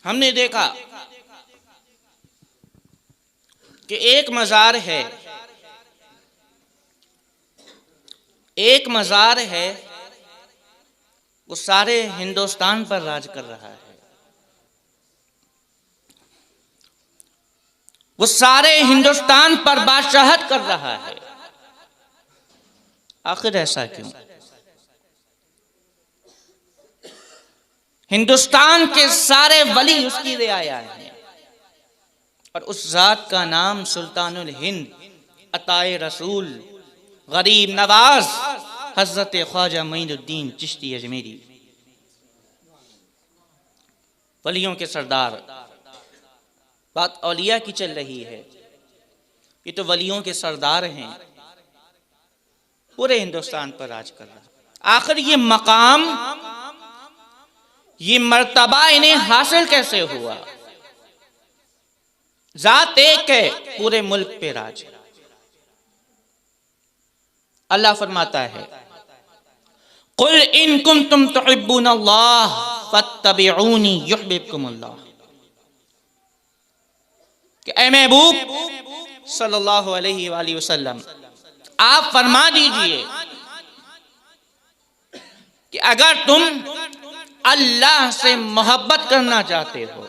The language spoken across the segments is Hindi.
हमने देखा कि एक मज़ार है, वो सारे हिंदुस्तान पर राज कर रहा है, वो सारे हिंदुस्तान पर बादशाहत कर रहा है। आखिर ऐसा क्यों? हिंदुस्तान के सारे वली उसकी रियाया हैं और उस जात का नाम सुल्तानुल हिंद अताए रसूल गरीब नवाज हजरत ख्वाजा मोइनुद्दीन चिश्ती अजमेरी, वलियों के सरदार। बात औलिया की चल रही है, ये तो वलियों के सरदार हैं, पूरे हिंदुस्तान पर राज कर रहा। आखिर ये मकाम, ये मर्तबा इन्हें हासिल कैसे हुआ? जात एक है, पूरे मुल्क पे राज। अल्लाह फरमाता है, कुल इन कुंतुम तुहिब्बूनल्लाह फत्तबिऊनी युहिब्बुकुमुल्लाह, कि ऐ महबूब सल्लल्लाहु अलैहि वसल्लम, आप फरमा दीजिए कि अगर तुम अल्लाह से मोहब्बत करना चाहते हो,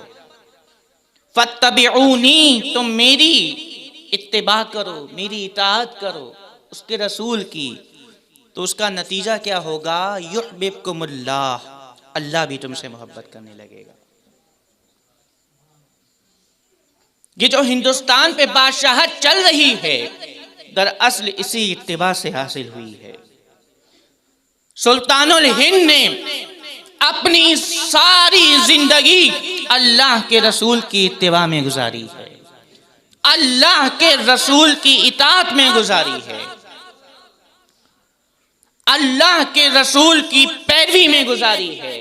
फत्तबिऊनी, तुम मेरी इत्तिबा करो, मेरी इताअत करो, उसके रसूल की, तो उसका नतीजा क्या होगा? युहिब्बुकुमुल्लाह, अल्लाह भी तुमसे मोहब्बत करने लगेगा। ये जो हिंदुस्तान पे बादशाहत चल रही है, दरअसल इसी इत्तिबा से हासिल हुई है। सुल्तानुल हिंद ने अपनी सारी जिंदगी अल्लाह के रसूल की इत्तिबा में गुजारी है, अल्लाह के रसूल की इताअत में गुजारी है, अल्लाह के रसूल की पैरवी में गुजारी है।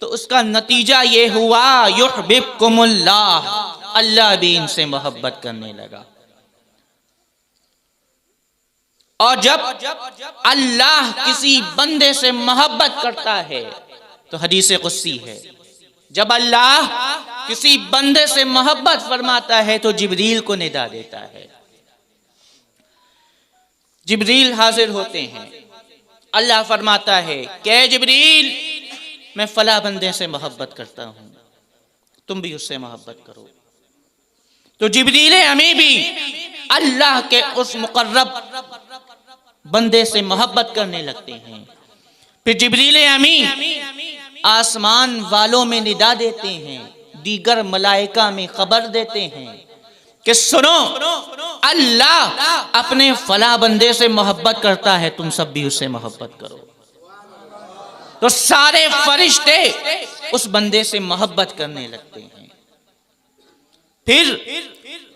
तो उसका नतीजा ये हुआ, युहिब्बुकुमुल्लाह, अल्लाह भी इनसे मोहब्बत करने लगा। और जब अल्लाह किसी बंदे से मोहब्बत करता है, तो हदीस कुदसी है, जब अल्लाह किसी बंदे से मोहब्बत फरमाता है तो जिब्रील को निदा देता है। जिब्रील हाजिर होते हैं, अल्लाह फरमाता है कि जिब्रील, मैं फला बंदे से मोहब्बत करता हूं, तुम भी उससे मोहब्बत करो। तो जिब्रील अमी भी अल्लाह के उस मुकर्रब बंदे से मोहब्बत करने लगते हैं। फिर जिब्रील अमी आसमान वालों में निदा देते हैं, दीगर मलाइका में खबर देते हैं कि सुनो, अल्लाह अपने फला बंदे से मोहब्बत करता है, तुम सब भी उससे मोहब्बत करो। तो सारे फरिश्ते उस बंदे से मोहब्बत करने लगते हैं। फिर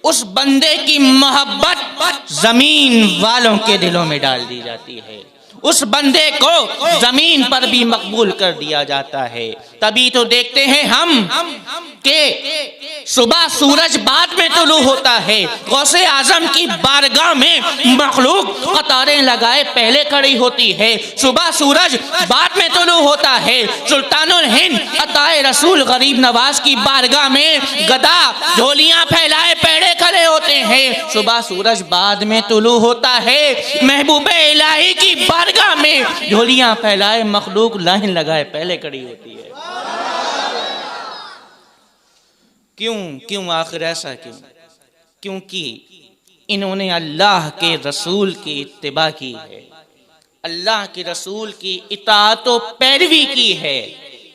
उस बंदे की मोहब्बत जमीन वालों के दिलों में डाल दी जाती है, उस बंदे को जमीन पर भी मकबूल कर दिया जाता है। तभी तो देखते हैं हम कि सुबह सूरज बाद में तुलू होता है, गौसे आजम की बारगाह में मखलूक कतारें लगाए पहले खड़ी होती है। सुबह सूरज बाद में तुलू होता है, सुल्तानुल हिंद अताए रसूल गरीब नवाज की बारगाह में गदा झोलियां फैलाए पहले खड़े होते हैं। सुबह सूरज बाद में तुलू होता है, महबूबे इलाही की बारगाह में झोलियां फैलाए मखलूक लाइन लगाए पहले खड़ी होती है। क्यों आखिर ऐसा क्यों? क्योंकि इन्होंने अल्लाह के रसूल की इत्तिबा की है, अल्लाह के रसूल की इताअत व पैरवी की है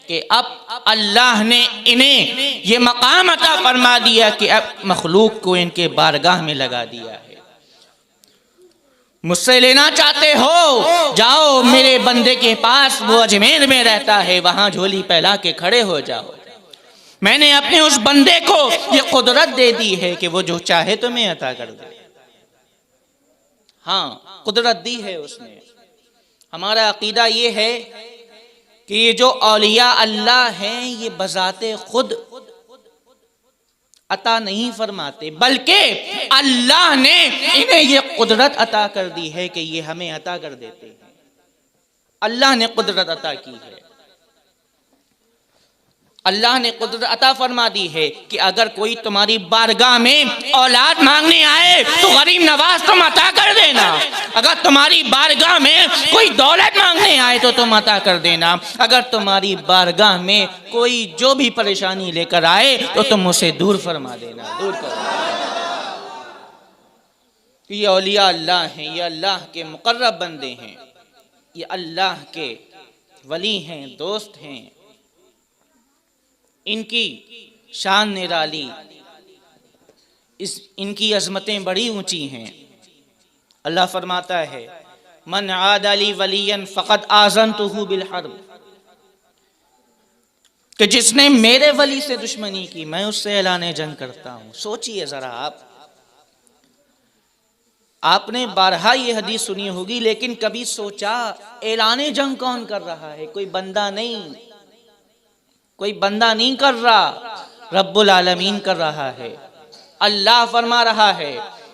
कि अब अल्लाह ने इन्हें ये मकाम अता फरमा दिया कि अब मखलूक को इनके बारगाह में लगा दिया है। मुझसे लेना चाहते हो, जाओ मेरे बंदे के पास, वो अजमेर में रहता है, वहां झोली फैला के खड़े हो जाओ। मैंने अपने उस बंदे को ये कुदरत दे दी है कि वो जो चाहे तुम्हें अता कर दे। हाँ, कुदरत दी है उसने। हमारा अकीदा ये है कि ये जो औलिया अल्लाह हैं, ये बजाते खुद अता नहीं फरमाते, बल्कि अल्लाह ने इन्हें ये कुदरत अता कर दी है कि ये हमें अता कर देते हैं। अल्लाह ने कुदरत अता की है। अल्लाह ने कुदरत अता फरमा दी है कि अगर कोई तुम्हारी बारगाह में औलाद मांगने आए तो गरीब नवाज तुम अता कर देना। अगर तुम्हारी बारगाह में कोई दौलत मांगने आए तो तुम अता कर देना। अगर तुम्हारी बारगाह में कोई जो भी परेशानी लेकर आए तो तुम उसे दूर फरमा देना, दूर कर देना। ये औलिया अल्लाह हैं, ये अल्लाह के मुकर्रब बंदे हैं, ये अल्लाह के वली हैं, दोस्त हैं। इनकी शान निराली, इनकी अजमतें बड़ी ऊंची हैं। अल्लाह फरमाता है मन आदली वलियन फ़क़द आज़नतुहु बिल हर्ब, कि जिसने मेरे वली से दुश्मनी की मैं उससे ऐलान जंग करता हूं। सोचिए जरा, आपने बारहा ये हदीस सुनी होगी, लेकिन कभी सोचा ऐलान जंग कौन कर रहा है? कोई बंदा नहीं, कोई बंदा नहीं कर रहा, रब्बुल आलमीन कर रहा है। अल्लाह फरमा रहा है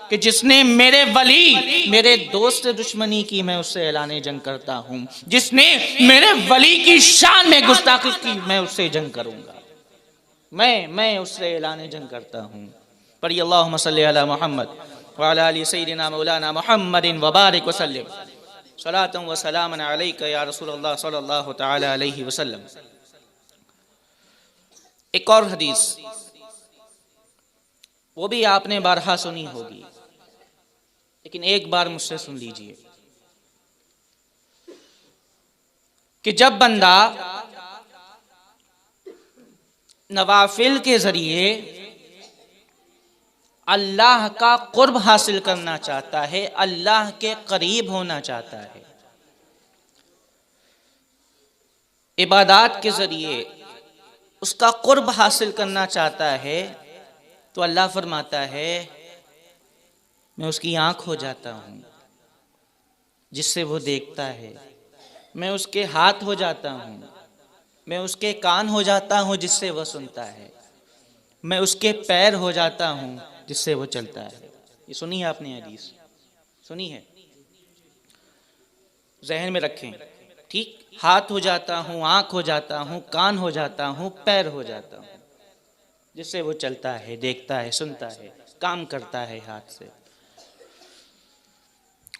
कि जिसने मेरे वली, मेरे दोस्त से दुश्मनी की मैं उससे ऐलान जंग करता हूं। जिसने मेरे वली की शान में गुस्ताखी की मैं उससे जंग करूंगा, मैं उससे ऐलान जंग करता हूं। पढ़िए अल्लाहुम्मा सल्ली अला मुहम्मद व अला आलि सय्यिदिना मौलाना मुहम्मदिन व बारिक वसल्लिम सलातन व सलामन अलैका या रसूलल्लाह सल्लल्लाहु तआला अलैहि वसल्लम। एक और हदीस, वो भी आपने बारहा सुनी होगी, लेकिन एक बार मुझसे सुन लीजिए कि जब बंदा नवाफिल के जरिए अल्लाह का कुर्ब हासिल करना चाहता है, अल्लाह के करीब होना चाहता है, इबादत के जरिए उसका कुर्ब हासिल करना चाहता है, तो अल्लाह फरमाता है मैं उसकी आंख हो जाता हूं जिससे वो देखता है, मैं उसके हाथ हो जाता हूं, मैं उसके कान हो जाता हूं जिससे वह सुनता है, मैं उसके पैर हो जाता हूं जिससे वो चलता है। ये सुनी है आपने हदीस? सुनी है? जहन में रखें, ठीक? हाथ हो जाता हूं, आंख हो जाता हूं, कान हो जाता हूं, पैर हो जाता हूं, जिससे वो चलता है, देखता है, सुनता है, काम करता है हाथ से।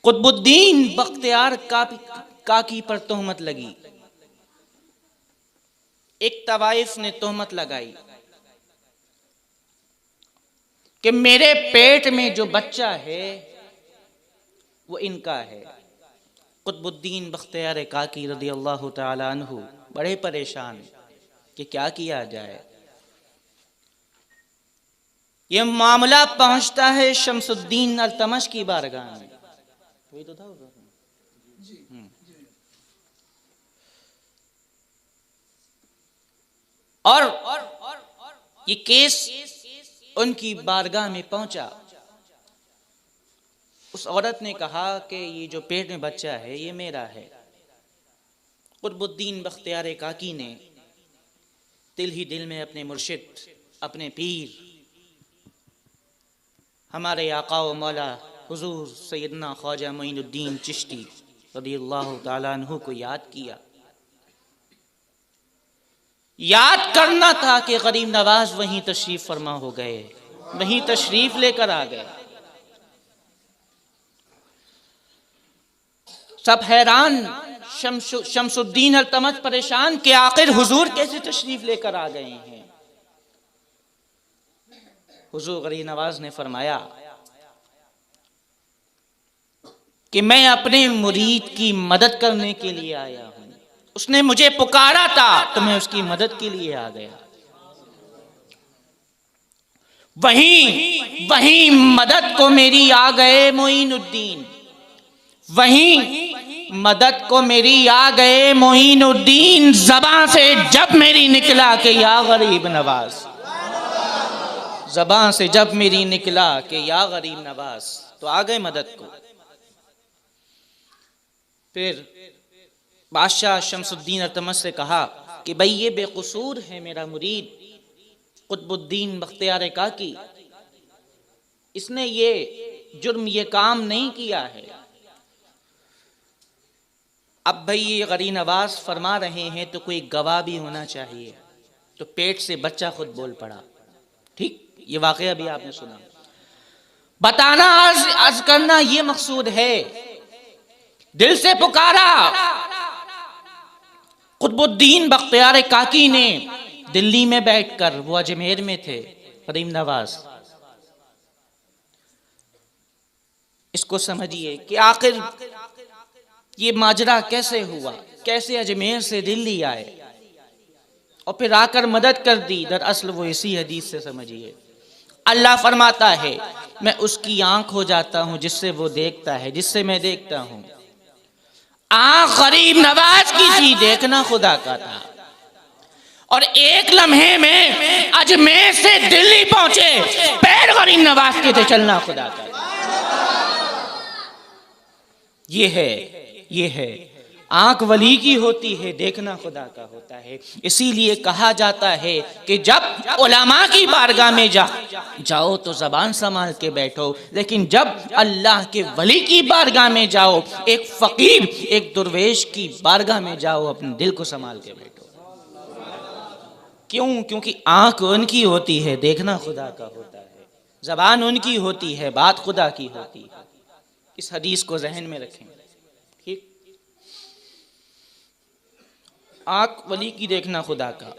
कुतुबुद्दीन बख्तियार काकी पर तोहमत लगी। एक तवाइफ ने तोहमत लगाई कि मेरे पेट में जो बच्चा है वो इनका है। कुतुबुद्दीन बख्तियार काकी रज़ियल्लाहु ताला अन्हु बड़े परेशान कि क्या किया जाए। ये मामला पहुंचता है शमसुद्दीन अल्तमश की बारगाह में। वही तो था और ये केस उनकी बारगाह में पहुंचा। उस औरत ने कहा कि ये जो पेट में बच्चा है ये मेरा है। कुतुबुद्दीन बख्तियार काकी ने दिल ही दिल में अपने मुर्शिद, अपने पीर, हमारे आका व मौला हुजूर सैयदना ख्वाजा मोइनुद्दीन चिश्ती रज़ियल्लाहु ताला अन्हु को याद किया। याद करना था कि गरीब नवाज वहीं तशरीफ फरमा हो गए, वहीं तशरीफ लेकर आ गए। सब हैरान, शमसुद्दीन अल्तमश परेशान कि आखिर हुजूर कैसे तशरीफ लेकर आ गए हैं। हुजूर गरीब नवाज ने फरमाया कि मैं अपने मुरीद की मदद करने के लिए आया हूं। उसने मुझे पुकारा था तो मैं उसकी मदद के लिए आ गया। वहीं मदद को मेरी आ गए मोइनुद्दीन, वहीं मदद को मेरी आ गए मोइनुद्दीन। ज़बान से जब मेरी निकला कि या गरीब नवाज, ज़बान से जब मेरी निकला कि या गरीब नवाज, तो आ गए मदद को। फिर बादशाह शमसुद्दीन अल्तमश से कहा कि भाई ये बेकसूर है मेरा मुरीद कुतुबुद्दीन बख्तियार काकी, इसने ये जुर्म, ये काम नहीं किया है। अब भाई ये गरीब नवाज फरमा रहे हैं तो कोई गवाह भी होना चाहिए। तो पेट से बच्चा खुद बोल पड़ा। ठीक, ये वाकया भी आपने सुना। बताना, अर्ज करना ये मकसूद है। दिल से पुकारा। कुतुबुद्दीन बख्तियार काकी ने दिल्ली में बैठकर, वो अजमेर में थे, करीम नवाज, इसको समझिए कि आखिर ये माजरा कैसे हुआ, कैसे अजमेर से दिल्ली आए और फिर आकर मदद कर दी। दरअसल वो इसी हदीस से समझिए। अल्लाह फरमाता है मैं उसकी आंख हो जाता हूं जिससे वो देखता है, जिससे मैं देखता हूं। आंख गरीब नवाज की थी, देखना खुदा का था। और एक लम्हे में अजमेर से दिल्ली पहुंचे, पैर गरीब नवाज के थे, चलना खुदा का था। ये है आंख वली की होती है, देखना खुदा का होता है। इसीलिए कहा जाता है कि जब उलमा की बारगाह में जाओ तो जबान संभाल के बैठो, लेकिन जब अल्लाह के वली की बारगाह में जाओ, एक फकीर, एक दुर्वेश की बारगाह में जाओ, अपने दिल को संभाल के बैठो। क्यों? क्योंकि आंख उनकी होती है, देखना खुदा का होता है। जबान उनकी होती है, बात खुदा की होती है। इस हदीस को जहन में रखें। ठीक, आंख वली की, देखना खुदा का।